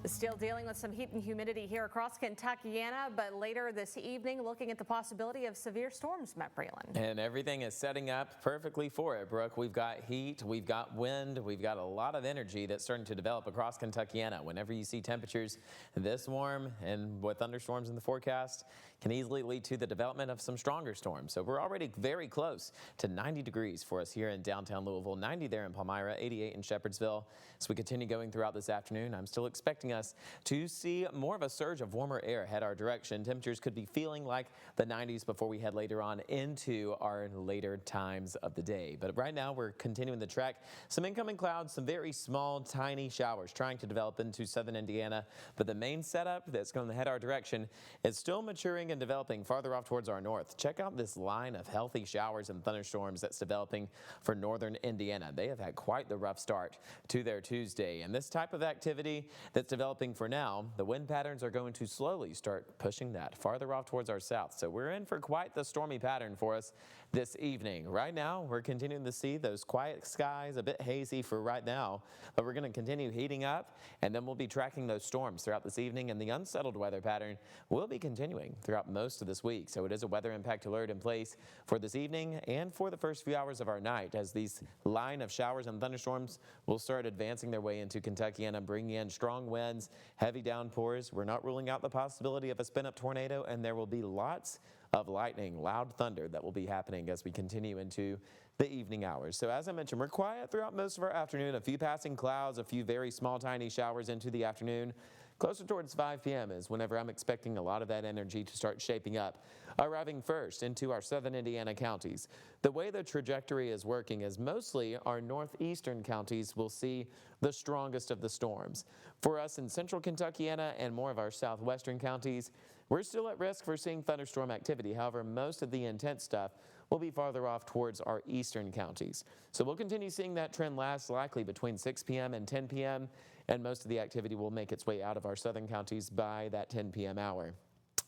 Still dealing with some heat and humidity here across Kentuckiana, but later this evening looking at the possibility of severe storms, Matt Breland. And everything is setting up perfectly for it, Brooke. We've got heat, we've got wind, we've got a lot of energy that's starting to develop across Kentuckiana. Whenever you see temperatures this warm and with thunderstorms in the forecast, can easily lead to the development of some stronger storms. So we're already very close to 90 degrees for us here in downtown Louisville, 90 there in Palmyra, 88 in Shepherdsville. As we continue going throughout this afternoon, I'm still expecting us to see more of a surge of warmer air head our direction. Temperatures could be feeling like the 90s before we head later on into our later times of the day. But right now we're continuing to track some incoming clouds, some very small, tiny showers trying to develop into southern Indiana. But the main setup that's going to head our direction is still maturing and developing farther off towards our north. Check out this line of healthy showers and thunderstorms that's developing for northern Indiana. They have had quite the rough start to their Tuesday. And this type of activity that's developing for now, the wind patterns are going to slowly start pushing that farther off towards our south. So we're in for quite the stormy pattern for us this evening. Right now, we're continuing to see those quiet skies, a bit hazy for right now, but we're going to continue heating up, and then we'll be tracking those storms throughout this evening, and the unsettled weather pattern will be continuing throughout most of this week. So it is a weather impact alert in place for this evening and for the first few hours of our night, as these line of showers and thunderstorms will start advancing their way into Kentuckiana, bringing in strong winds, heavy downpours. We're not ruling out the possibility of a spin-up tornado, and there will be lots of lightning, loud thunder that will be happening as we continue into the evening hours. So as I mentioned, we're quiet throughout most of our afternoon. A few passing clouds, a few very small, tiny showers into the afternoon. Closer towards 5 p.m. is whenever I'm expecting a lot of that energy to start shaping up, arriving first into our southern Indiana counties. The way the trajectory is working is mostly our northeastern counties will see the strongest of the storms. For us in central Kentuckiana and more of our southwestern counties, we're still at risk for seeing thunderstorm activity. However, most of the intense stuff will be farther off towards our eastern counties. So we'll continue seeing that trend last likely between 6 p.m. and 10 p.m. and most of the activity will make its way out of our southern counties by that 10 p.m. hour.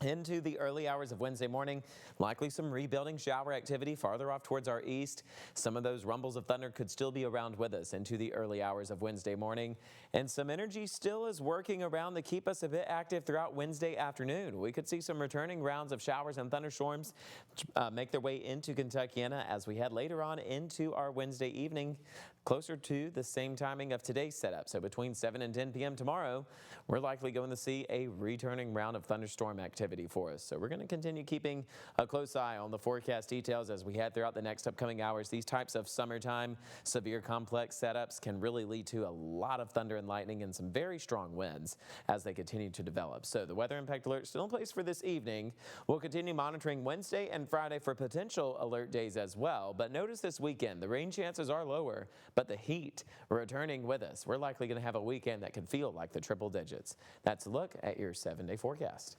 Into the early hours of Wednesday morning, likely some rebuilding shower activity farther off towards our east. Some of those rumbles of thunder could still be around with us into the early hours of Wednesday morning. And some energy still is working around to keep us a bit active throughout Wednesday afternoon. We could see some returning rounds of showers and thunderstorms make their way into Kentuckiana as we head later on into our Wednesday evening, closer to the same timing of today's setup. So between 7 and 10 p.m. tomorrow, we're likely going to see a returning round of thunderstorm activity for us. So we're going to continue keeping a close eye on the forecast details as we head throughout the next upcoming hours. These types of summertime severe complex setups can really lead to a lot of thunder and lightning and some very strong winds as they continue to develop. So the weather impact alert still in place for this evening. We'll continue monitoring Wednesday and Friday for potential alert days as well. But notice this weekend, the rain chances are lower, but the heat returning with us. We're likely going to have a weekend that could feel like the triple digits. That's a look at your 7-day forecast.